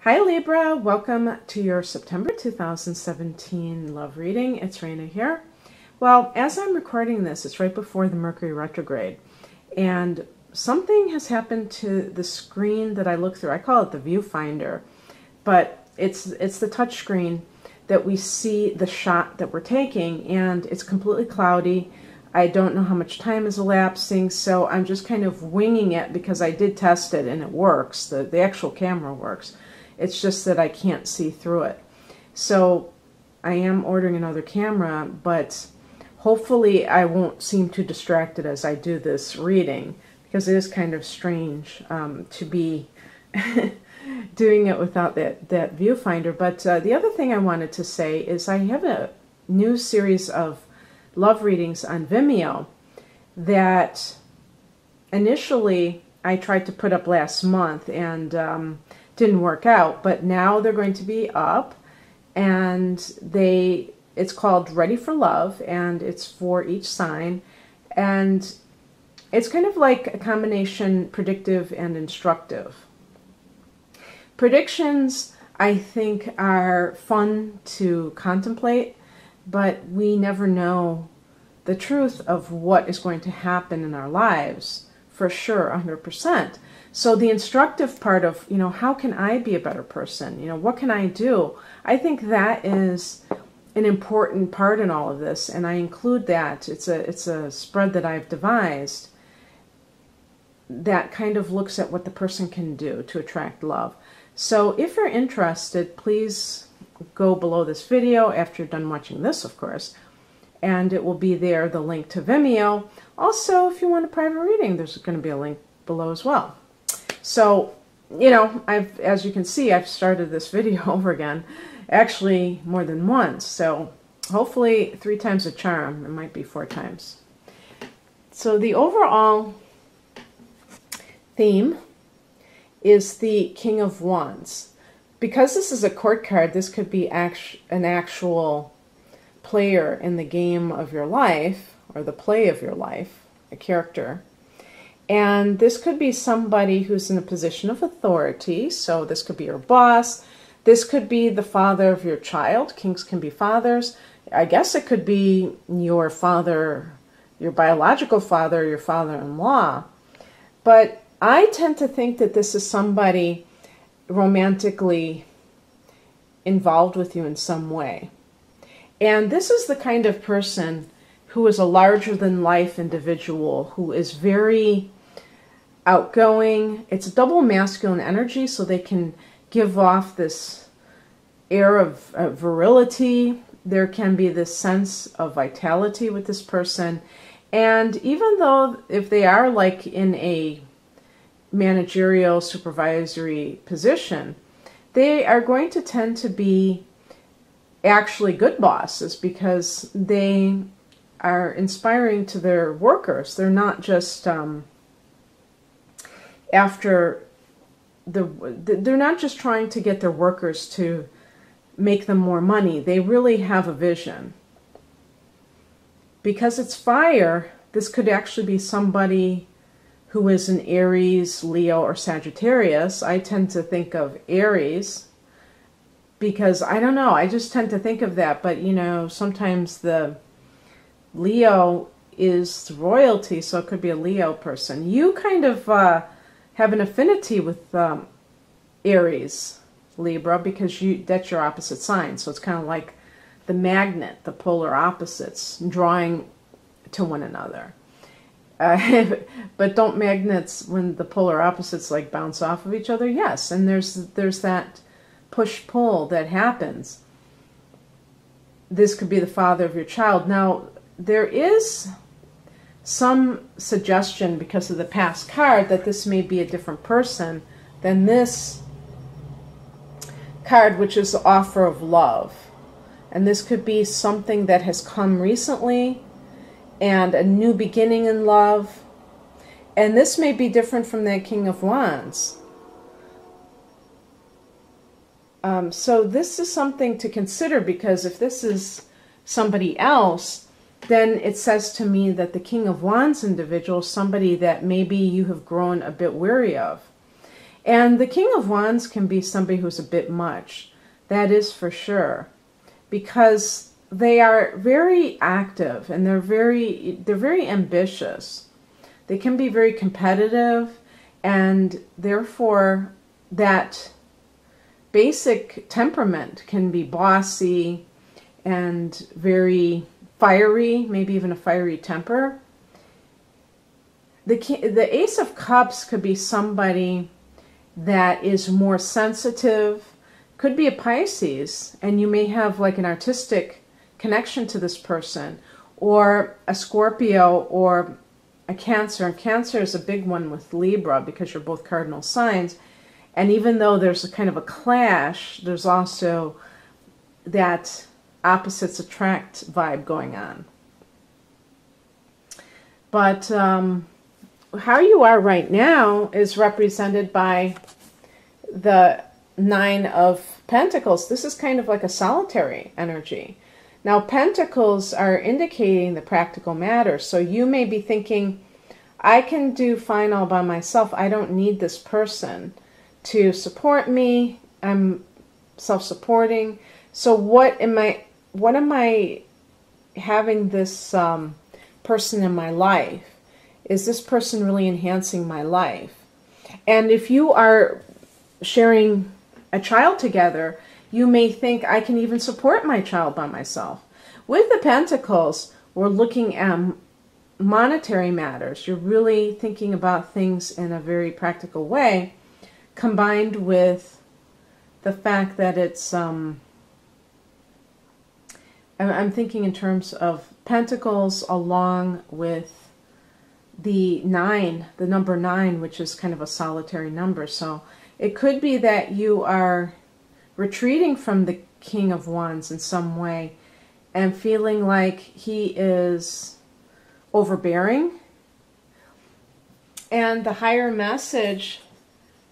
Hi Libra, welcome to your September 2017 love reading. It's Raina here. Well, as I'm recording this, it's right before the Mercury retrograde, and something has happened to the screen that I look through. I call it the viewfinder, but it's the touch screen that we see the shot that we're taking, and it's completely cloudy. I don't know how much time is elapsing, so I'm just kind of winging it because I did test it and it works. The actual camera works. It's just that I can't see through it. So I am ordering another camera, but hopefully I won't seem too distracted as I do this reading, because it is kind of strange to be doing it without that viewfinder. But the other thing I wanted to say is I have a new series of love readings on Vimeo that initially I tried to put up last month and didn't work out, but now they're going to be up, and it's called Ready for Love, and it's for each sign, and it's kind of like a combination predictive and instructive. Predictions, I think, are fun to contemplate, but we never know the truth of what is going to happen in our lives for sure, 100%. So the instructive part of, how can I be a better person? What can I do? I think that is an important part in all of this, and I include that. It's a spread that I've devised that kind of looks at what the person can do to attract love. So if you're interested, please go below this video after you're done watching this, of course, and it will be there, the link to Vimeo. Also, if you want a private reading, there's going to be a link below as well. So, as you can see, I've started this video over again, actually more than once. So hopefully 3 times a charm. It might be 4 times. So the overall theme is the King of Wands. Because this is a court card, this could be an actual player in the game of your life, or the play of your life, a character. And this could be somebody who's in a position of authority. So this could be your boss. This could be the father of your child. Kings can be fathers. I guess it could be your father, your biological father, your father-in-law. But I tend to think that this is somebody romantically involved with you in some way. And this is the kind of person who is a larger-than-life individual, who is very outgoing. It's a double masculine energy, so they can give off this air of virility. There can be this sense of vitality with this person. And even though if they are like in a managerial supervisory position, they are going to tend to be actually good bosses, because they are inspiring to their workers. They're not just they're not just trying to get their workers to make them more money. They really have a vision. Because it's fire, this could actually be somebody who is an Aries, Leo, or Sagittarius. I tend to think of Aries because, I don't know, I just tend to think of that. But, sometimes the Leo is royalty, so it could be a Leo person. You kind of have an affinity with Aries, Libra, because that's your opposite sign. So it's kind of like the magnet, the polar opposites, drawing to one another. But don't magnets, when the polar opposites like bounce off of each other? Yes, and there's that push-pull that happens. This could be the father of your child. Now, there is some suggestion, because of the past card, that this may be a different person than this card, which is the offer of love. And this could be something that has come recently, and a new beginning in love. And this may be different from that King of Wands. So this is something to consider, because if this is somebody else, then it says to me that the King of Wands individual is somebody that maybe you have grown a bit weary of. And the King of Wands can be somebody who's a bit much. That is for sure. Because they are very active and they're very ambitious. They can be very competitive, and therefore that basic temperament can be bossy and very fiery, maybe even a fiery temper. The Ace of Cups could be somebody that is more sensitive, could be a Pisces, and you may have like an artistic connection to this person, or a Scorpio or a Cancer. And Cancer is a big one with Libra because you're both cardinal signs. And even though there's a kind of a clash, there's also that opposites attract vibe going on. But how you are right now is represented by the Nine of Pentacles. This is kind of like a solitary energy. Now, Pentacles are indicating the practical matters. So you may be thinking, I can do fine all by myself. I don't need this person to support me. I'm self-supporting. So what am I having this person in my life? Is this person really enhancing my life? And if you are sharing a child together, you may think, I can even support my child by myself. With the Pentacles, we're looking at monetary matters. You're really thinking about things in a very practical way, combined with the fact that it's, I'm thinking in terms of Pentacles along with the 9, the number 9, which is kind of a solitary number. So it could be that you are retreating from the King of Wands in some way and feeling like he is overbearing. And the higher message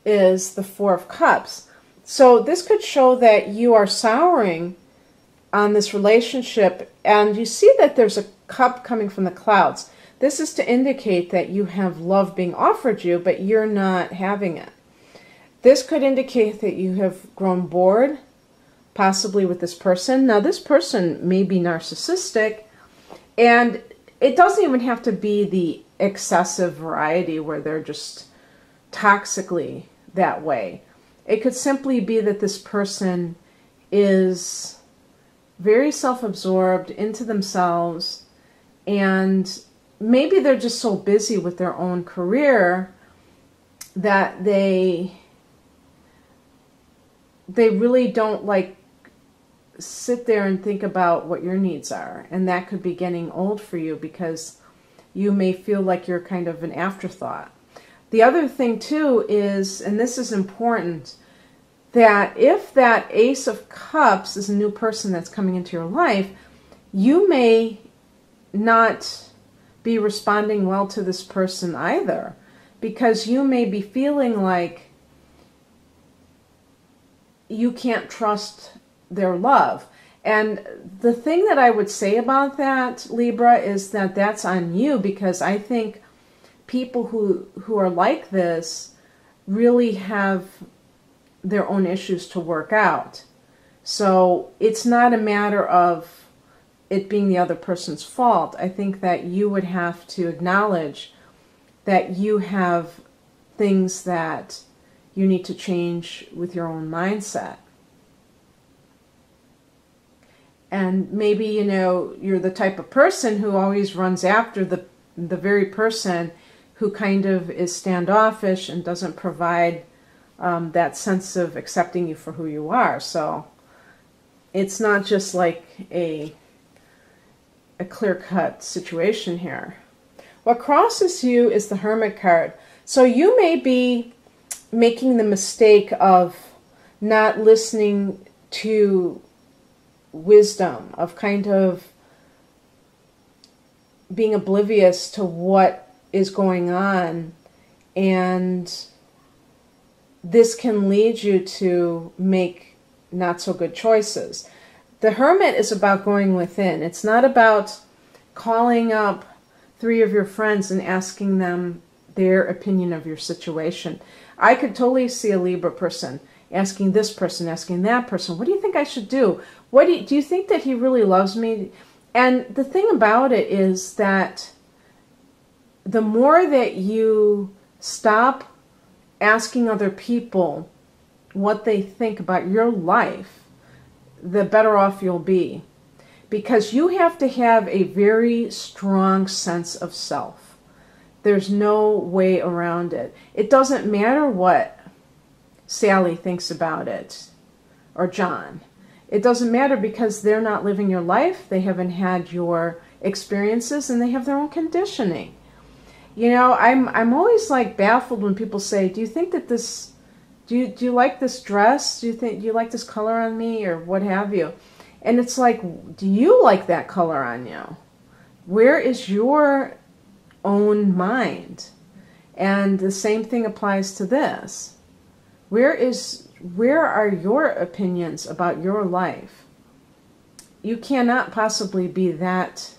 is the Four of Cups. So this could show that you are souring on this relationship, and you see that there's a cup coming from the clouds. This is to indicate that you have love being offered you, but you're not having it. This could indicate that you have grown bored, possibly with this person. Now, this person may be narcissistic, and it doesn't even have to be the excessive variety where they're just toxically that way. It could simply be that this person is very self-absorbed, into themselves, and maybe they're just so busy with their own career that they really don't like sit there and think about what your needs are. And that could be getting old for you because you may feel like you're kind of an afterthought. The other thing too is, and this is important, that if that Ace of Cups is a new person that's coming into your life, you may not be responding well to this person either, because you may be feeling like you can't trust their love. And the thing that I would say about that, Libra, is that that's on you, because I think people who are like this really have their own issues to work out. So it's not a matter of it being the other person's fault. I think that you would have to acknowledge that you have things that you need to change with your own mindset. And maybe, you know, you're the type of person who always runs after the very person who kind of is standoffish and doesn't provide that sense of accepting you for who you are. So it's not just like a clear-cut situation here. What crosses you is the Hermit card. So you may be making the mistake of not listening to wisdom, of kind of being oblivious to what is going on, and this can lead you to make not so good choices. The Hermit is about going within. It's not about calling up 3 of your friends and asking them their opinion of your situation. I could totally see a Libra person asking this person, asking that person, what do you think I should do? Do you think that he really loves me? And the thing about it is that the more that you stop asking other people what they think about your life, the better off you'll be. Because you have to have a very strong sense of self. There's no way around it. It doesn't matter what Sally thinks about it, or John. It doesn't matter, because they're not living your life, they haven't had your experiences, and they have their own conditioning. You know, I'm always like baffled when people say, do you think that this, do you like this dress? Do you like this color on me, or what have you? And it's like, do you like that color on you? Where is your own mind? And the same thing applies to this. Where are your opinions about your life? You cannot possibly be that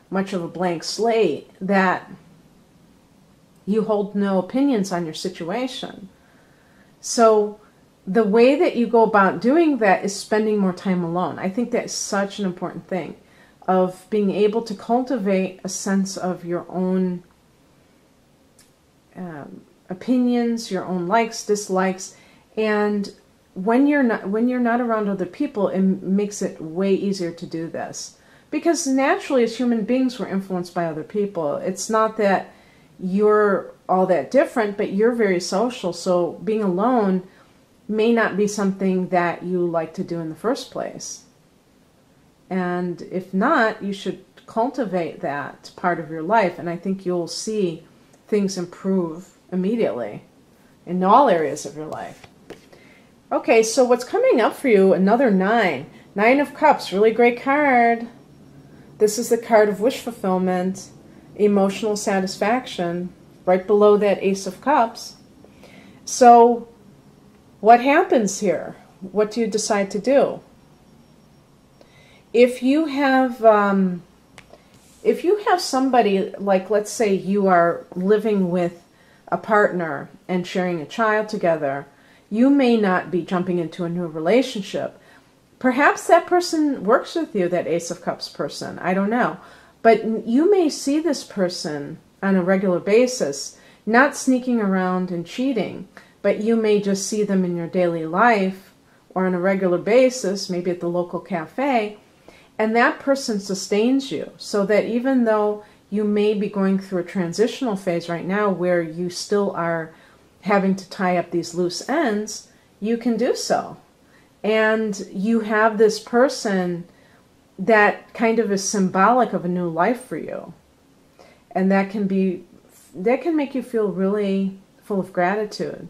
much of a blank slate that you hold no opinions on your situation. So the way that you go about doing that is spending more time alone. I think that's such an important thing, of being able to cultivate a sense of your own opinions, your own likes, dislikes, and when you're not around other people, it makes it way easier to do this. Because naturally, as human beings, we're influenced by other people. It's not that you're all that different, but you're very social, so being alone may not be something that you like to do in the first place. And if not, you should cultivate that part of your life, and I think you'll see things improve immediately in all areas of your life. Okay, so what's coming up for you? Another 9. 9 of Cups, really great card. This is the card of wish fulfillment, emotional satisfaction, right below that Ace of Cups. So what happens here? What do you decide to do? If you have somebody, like, let's say you are living with a partner and sharing a child together, you may not be jumping into a new relationship. Perhaps that person works with you, that Ace of Cups person. I don't know. But you may see this person on a regular basis, not sneaking around and cheating, but you may just see them in your daily life or on a regular basis, maybe at the local cafe, and that person sustains you, so that even though you may be going through a transitional phase right now where you still are having to tie up these loose ends, you can do so. And you have this person that kind of is symbolic of a new life for you. And that can make you feel really full of gratitude,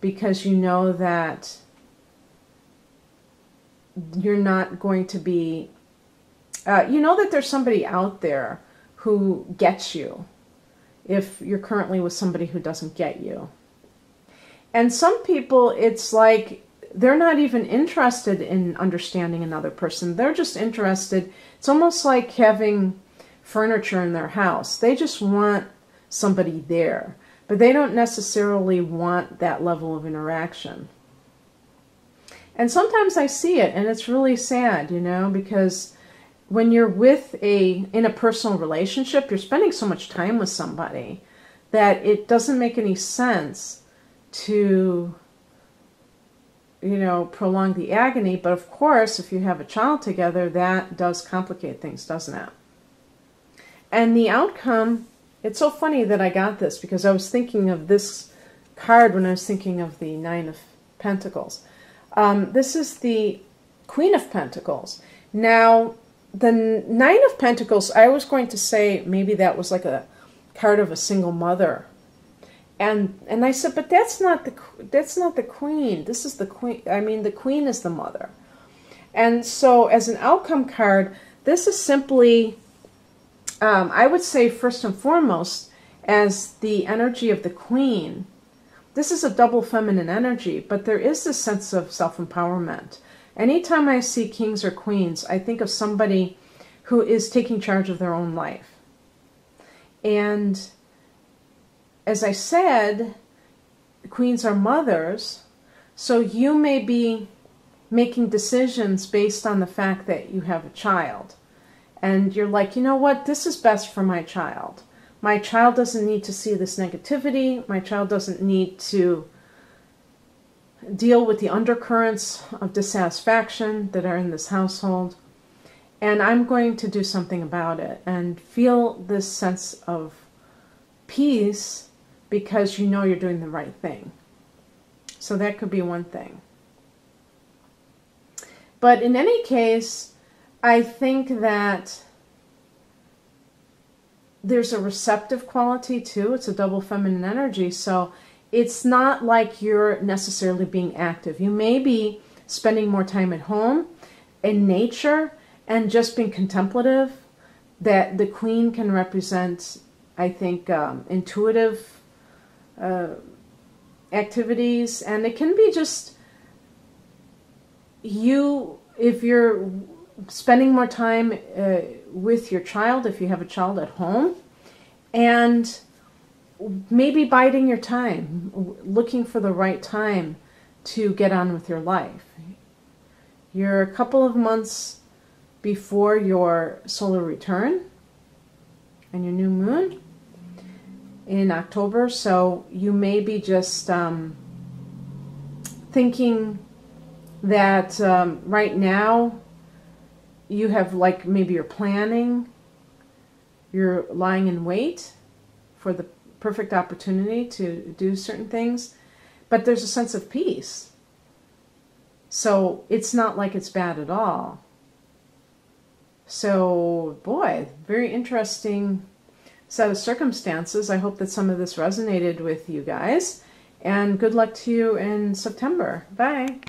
because you know that you're not going to be, you know that there's somebody out there who gets you if you're currently with somebody who doesn't get you. And some people, it's like they're not even interested in understanding another person. They're just interested, it's almost like having furniture in their house. They just want somebody there, but they don't necessarily want that level of interaction. And sometimes I see it, and it's really sad, you know, because when you're in a personal relationship, you're spending so much time with somebody that it doesn't make any sense to, you know, prolong the agony. But of course, if you have a child together, that does complicate things, doesn't it? And the outcome, it's so funny that I got this, because I was thinking of this card when I was thinking of the 9 of Pentacles. This is the Queen of Pentacles. Now, the 9 of Pentacles, I was going to say maybe that was like a card of a single mother. And I said, but that's not the Queen. This is the Queen. I mean, the Queen is the mother. And so as an outcome card, this is simply, I would say first and foremost, as the energy of the Queen. This is a double feminine energy, but there is this sense of self-empowerment. Anytime I see kings or queens, I think of somebody who is taking charge of their own life. And as I said, queens are mothers, so you may be making decisions based on the fact that you have a child. And you're like, you know what, this is best for my child. My child doesn't need to see this negativity. My child doesn't need to deal with the undercurrents of dissatisfaction that are in this household. And I'm going to do something about it and feel this sense of peace because you know you're doing the right thing. So that could be one thing. But in any case, I think that there's a receptive quality too. It's a double feminine energy. So it's not like you're necessarily being active. You may be spending more time at home, in nature, and just being contemplative. That the queen can represent, I think, intuitive activities. And it can be just you, if you're spending more time with your child, if you have a child at home, and maybe biding your time, looking for the right time to get on with your life. You're a couple of months before your solar return and your new moon in October, so you may be just thinking that right now you have, like, maybe you're planning, you're lying in wait for the perfect opportunity to do certain things, but there's a sense of peace. So it's not like it's bad at all. So, boy, very interesting set of circumstances. I hope that some of this resonated with you guys, and good luck to you in September. Bye.